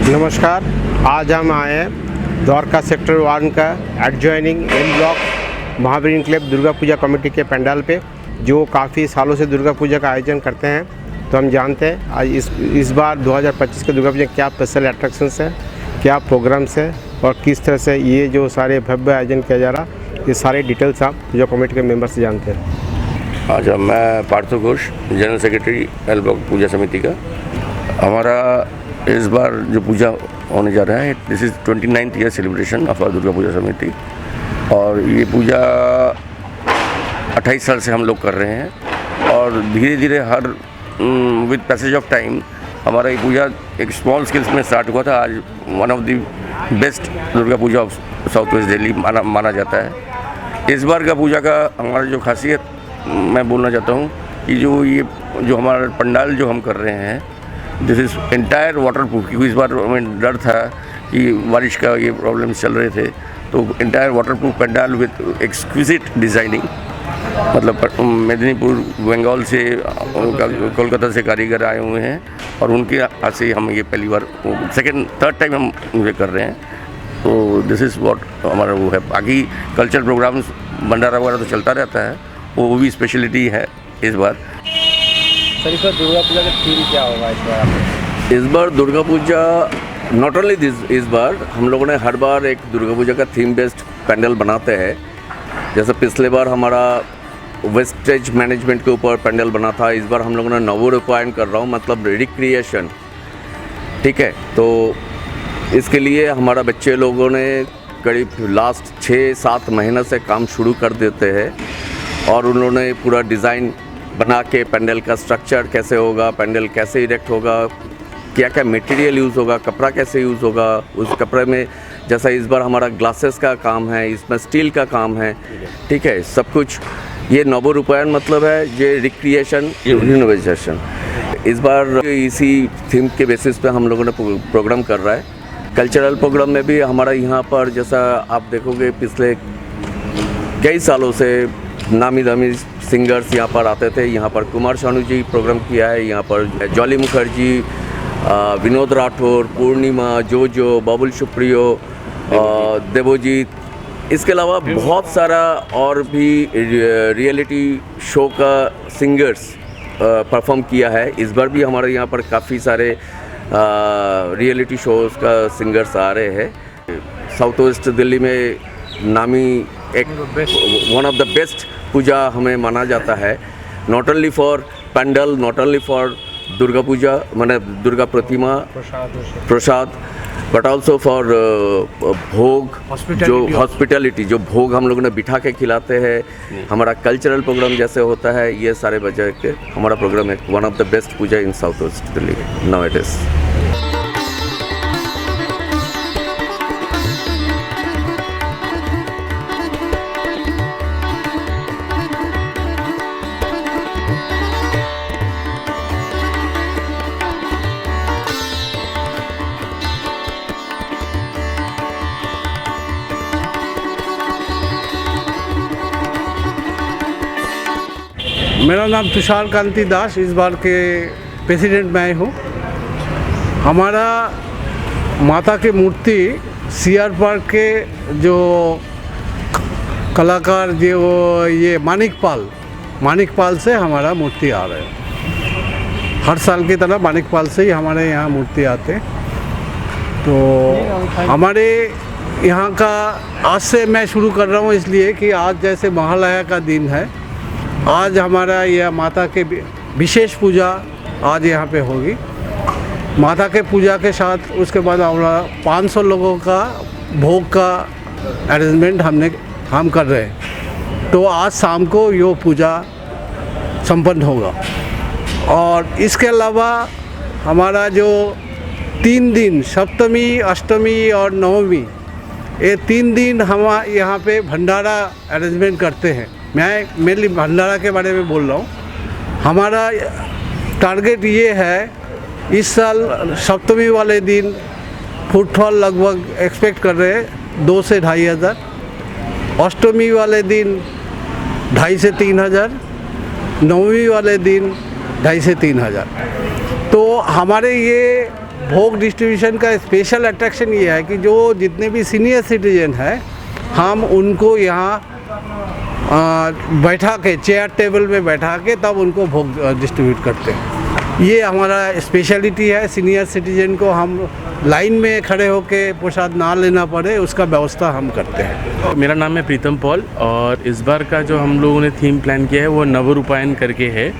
नमस्कार। आज हम आए हैं द्वारका सेक्टर 1 का adjoining N block Mahavir club Durga Puja committee के पंडाल पे, जो काफ़ी सालों से दुर्गा पूजा का आयोजन करते हैं। तो हम जानते हैं आज इस बार 2025 के दुर्गा पूजा क्या स्पेशल अट्रैक्शंस है, क्या प्रोग्राम्स है और किस तरह से ये जो सारे भव्य आयोजन किया जा रहा, ये सारे डिटेल्स आप पूजा कमेटी के मेंबर से जानते हैं। अच्छा, मैं Partho Ghosh, general secretary L block Puja Samiti का। हमारा इस बार जो पूजा होने जा रहा है, this is 29th year celebration of Durga Puja Samiti, और ये पूजा 28 साल से हम लोग कर रहे हैं। और धीरे धीरे her with passage of time हमारा ये पूजा एक स्मॉल स्केल्स में स्टार्ट हुआ था। आज one of the best Durga puja of south west Delhi माना जाता है। इस बार का पूजा का हमारा जो खासियत मैं बोलना चाहता हूँ कि जो हमारा पंडाल जो हम कर रहे हैं, this is entire water proof. क्योंकि इस बार हमें डर था कि बारिश का ये प्रॉब्लम चल रहे थे, तो entire water proof pandal with exquisite designing, मतलब मेदिनीपुर बंगाल से कोलकाता से कारीगर आए हुए हैं और उनके हाथ से हम ये पहली बार थर्ड टाइम हम ये कर रहे हैं। तो दिस इज़ व्हाट हमारा वो है। बाकी कल्चरल प्रोग्राम्स भंडारा वगैरह तो चलता रहता है, वो भी स्पेशलिटी है इस बार। सर, इस बार दुर्गा पूजा का थीम क्या होगा इस बार Durga Puja not only this, इस बार हम लोगों ने हर बार एक दुर्गा पूजा का थीम बेस्ड पैंडल बनाते हैं। जैसे पिछले बार हमारा वेस्टेज मैनेजमेंट के ऊपर पैंडल बना था, इस बार हम लोगों ने नवोरूपायन कर रहा हूँ, मतलब रिक्रिएशन। ठीक है, तो इसके लिए हमारा बच्चे लोगों ने करीब लास्ट 6-7 महीने से काम शुरू कर देते हैं और उन्होंने पूरा डिज़ाइन बना के पैंडल का स्ट्रक्चर कैसे होगा, पैंडल कैसे इरेक्ट होगा, क्या क्या मटेरियल यूज़ होगा, कपड़ा कैसे यूज़ होगा, उस कपड़े में जैसा इस बार हमारा ग्लासेस का काम है, इसमें स्टील का काम है। ठीक है, सब कुछ ये नवोरूपायन मतलब है, ये रिक्रिएशन, रिनोवेशन। इस बार इसी थीम के बेसिस पे हम लोगों ने प्रोग्राम कर रहा है। कल्चरल प्रोग्राम में भी हमारा यहाँ पर, जैसा आप देखोगे, पिछले कई सालों से नामी दामी सिंगर्स यहाँ पर आते थे। यहाँ पर कुमार शानू जी प्रोग्राम किया है, यहाँ पर जॉली मुखर्जी, विनोद राठौर, पूर्णिमा, जोजो, बाबुल सुप्रियो, देवोजीत। इसके अलावा बहुत सारा और भी रियलिटी शो का सिंगर्स परफॉर्म किया है। इस बार भी हमारे यहाँ पर काफ़ी सारे रियलिटी शोज़ का सिंगर्स आ रहे हैं। साउथ वेस्ट दिल्ली में नामी एक one of the best Puja हमें माना जाता है, not only for pandal, not only for Durga Puja माने दुर्गा प्रतिमा प्रसाद, बट ऑल्सो फॉर भोग, जो हॉस्पिटलिटी, जो भोग हम लोगों ने बिठा के खिलाते हैं। हमारा कल्चरल प्रोग्राम जैसे होता है, ये सारे वजह के हमारा प्रोग्राम है one of the best puja in south west Delhi now it is. मेरा नाम तुषार कांति दास, इस बार के प्रेसिडेंट मैं हूँ। हमारा माता की मूर्ति सीआर पार्क के जो कलाकार जो ये मानिक पाल से हमारा मूर्ति आ रहा है। हर साल की तरह मानिक पाल से ही हमारे यहाँ मूर्ति आते। तो हमारे यहाँ का आज से मैं शुरू कर रहा हूँ, इसलिए कि आज जैसे महालया का दिन है, आज हमारा यह माता के विशेष पूजा आज यहाँ पे होगी। माता के पूजा के साथ उसके बाद हमारा 500 लोगों का भोग का अरेंजमेंट हम कर रहे हैं। तो आज शाम को ये पूजा संपन्न होगा। और इसके अलावा हमारा जो 3 दिन, सप्तमी, अष्टमी और नवमी, ये 3 दिन हम यहाँ पे भंडारा अरेंजमेंट करते हैं। मैं मेनली भंडारा के बारे में बोल रहा हूँ। हमारा टारगेट ये है, इस साल सप्तमी वाले दिन फुटफॉल लगभग एक्सपेक्ट कर रहे हैं 2 से 2,500 हज़ार, अष्टमी वाले दिन 2,500 से 3,000, नवमी वाले दिन 2,500 से 3,000। तो हमारे ये भोग डिस्ट्रीब्यूशन का स्पेशल अट्रैक्शन ये है कि जो जितने भी सीनियर सिटीजन हैं हम उनको यहाँ बैठा के चेयर टेबल में बैठा के तब उनको भोग डिस्ट्रीब्यूट करते हैं। ये हमारा स्पेशलिटी है। सीनियर सिटीजन को हम लाइन में खड़े होके प्रसाद ना लेना पड़े उसका व्यवस्था हम करते हैं। मेरा नाम है प्रीतम पॉल और इस बार का जो हम लोगों ने थीम प्लान किया है वो नवरूपायन करके है।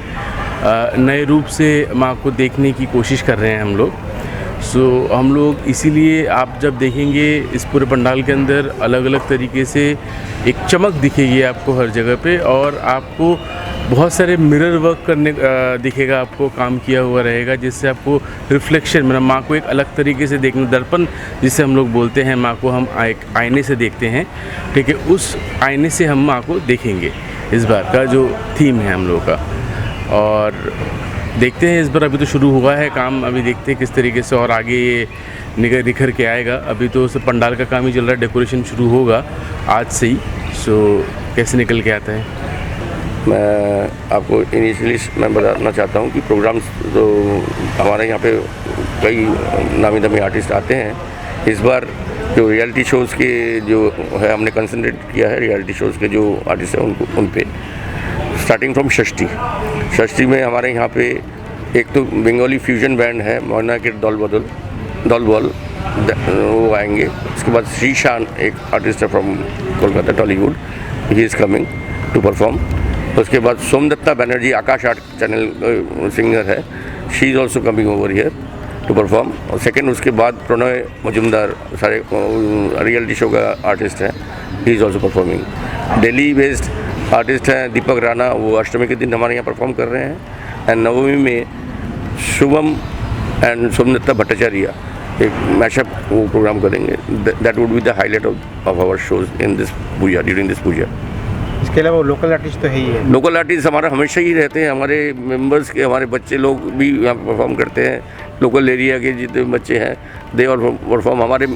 नए रूप से माँ को देखने की कोशिश कर रहे हैं हम लोग। हम लोग इसीलिए आप जब देखेंगे इस पूरे पंडाल के अंदर अलग अलग तरीके से एक चमक दिखेगी आपको हर जगह पे, और आपको बहुत सारे मिरर वर्क करने दिखेगा, आपको काम किया हुआ रहेगा जिससे आपको रिफ्लेक्शन, मतलब माँ को एक अलग तरीके से देखना, दर्पण जिसे हम लोग बोलते हैं, माँ को हम एक आईने से देखते हैं, ठीक है, उस आईने से हम माँ को देखेंगे। इस बार का जो थीम है हम लोगों का, और देखते हैं इस बार अभी तो शुरू हुआ है काम, अभी देखते हैं किस तरीके से और आगे ये निखर के आएगा। अभी तो सिर्फ पंडाल का काम ही चल रहा है, डेकोरेशन शुरू होगा आज से ही। कैसे निकल के आता है। मैं आपको इनिशियली मैं बताना चाहता हूँ कि प्रोग्राम्स तो हमारे यहाँ पे कई नामी दामी आर्टिस्ट आते हैं। इस बार जो रियलिटी शोज़ के जो है हमने कंसंट्रेट किया है, रियलिटी शोज़ के जो आर्टिस्ट हैं उनको उन पे स्टार्टिंग फ्रॉम षष्ठी में हमारे यहाँ पे एक तो बंगाली फ्यूजन बैंड है मोहना के दौल बॉल वो आएंगे। उसके बाद श्रीशान एक आर्टिस्ट है from Kolkata Tollywood, he is coming to perform. उसके बाद Somdatta Banerjee Aakash art channel singer है, she is also coming over here to perform. और सेकेंड उसके बाद प्रणय मजुमदार सारे रियलिटी शो का आर्टिस्ट है, he is also performing. Delhi based artist हैं दीपक राणा, वो अष्टमी के दिन हमारे यहाँ परफॉर्म कर रहे हैं। एंड नवमी में शुभम एंड सोमदत्ता भट्टाचार्य एक मैशअप वो प्रोग्राम करेंगे। That would be the highlight of our shows in this Puja, during this Puja. इसके अलावा लोकल आर्टिस्ट तो है ही है। लोकल आर्टिस्ट हमारा हमेशा ही रहते हैं, हमारे मेंबर्स के, हमारे बच्चे लोग भी यहाँ परफॉर्म करते हैं। लोकल एरिया के जितने बच्चे हैं दे और परफॉर्म, हमारे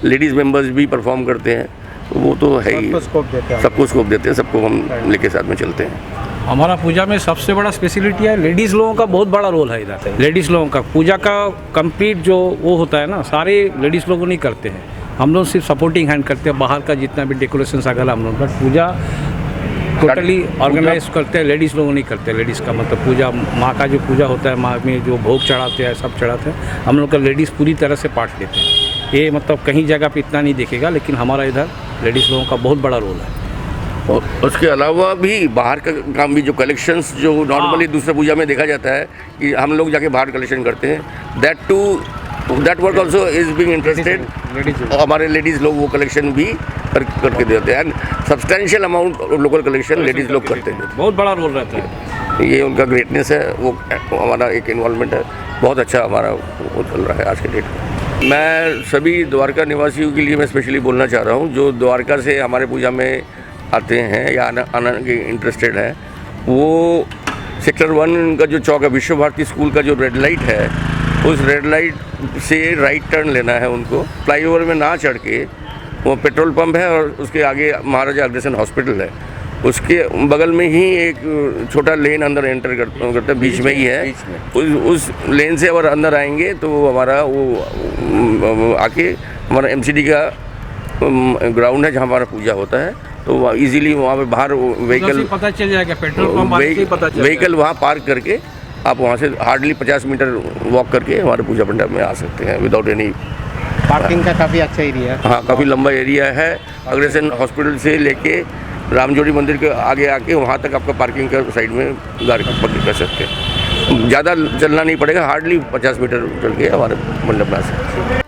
लेडीज़ मेंबर्स भी परफॉर्म करते हैं। तो वो तो है ही, सबको स्कोप देते हैं, सबको हम लेके साथ में चलते हैं। हमारा पूजा में सबसे बड़ा स्पेशलिटी है लेडीज़ लोगों का बहुत बड़ा रोल है इधर। लेडीज़ लोगों का पूजा का कंप्लीट जो वो होता है ना, सारे लेडीज़ लोग नहीं करते हैं, हम लोग सिर्फ सपोर्टिंग हैंड करते हैं। बाहर का जितना भी डेकोरेशन सागल हम लोग, बट पूजा टोटली ऑर्गेनाइज करते हैं, लेडीज़ लोग नहीं करते। लेडीज़ का मतलब पूजा, माँ का जो पूजा होता है, माँ में जो भोग चढ़ाते हैं सब चढ़ाते हैं, हम लोग का लेडीज़ पूरी तरह से पार्ट लेते हैं। ये मतलब कहीं जगह पे इतना नहीं देखेगा, लेकिन हमारा इधर लेडीज़ लोगों का बहुत बड़ा रोल है। और उसके अलावा भी बाहर का काम भी, जो कलेक्शंस जो नॉर्मली दूसरे पूजा में देखा जाता है कि हम लोग जाके बाहर कलेक्शन करते हैं, that work also is being interested. हमारे लेडीज़ लोग वो कलेक्शन भी करके देते हैं। And substantial amount local collection ladies लोग करते हैं, बहुत बड़ा रोल रहता है। ये उनका ग्रेटनेस है, वो हमारा एक इन्वॉल्वमेंट है, बहुत अच्छा हमारा वो चल रहा है आज के डेट में। मैं सभी द्वारका निवासियों के लिए मैं स्पेशली बोलना चाह रहा हूँ, जो द्वारका से हमारे पूजा में आते हैं या आना के इंटरेस्टेड है, वो सेक्टर 1 का जो चौक है, विश्व भारती स्कूल का जो रेड लाइट है, उस रेड लाइट से राइट टर्न लेना है उनको। फ्लाईओवर में ना चढ़ के, वो पेट्रोल पंप है और उसके आगे महाराजा अग्रसेन हॉस्पिटल है, उसके बगल में ही एक छोटा लेन अंदर एंटर करते हैं, बीच में ही है। उस लेन से अगर अंदर आएंगे तो हमारा वो आके हमारा MCD का ग्राउंड है जहाँ हमारा पूजा होता है। तो इजीली वहाँ पे बाहर व्हीकल पता चल जाएगा, पेट्रोल पंप व्हीकल वहाँ पार्क करके आप वहाँ से हार्डली 50 मीटर वॉक करके हमारे पूजा पंडाल में आ सकते हैं विदाउट एनी। पार्किंग का काफ़ी अच्छा एरिया है। हाँ, काफ़ी लंबा एरिया है। अग्रसेन हॉस्पिटल से लेके रामजोड़ी मंदिर के आगे आके वहाँ तक आपका पार्किंग का साइड में गाड़ी पार्किंग कर सकते हैं। ज़्यादा चलना नहीं पड़ेगा, हार्डली 50 मीटर चल के हमारे मंडप में आ सकते हैं।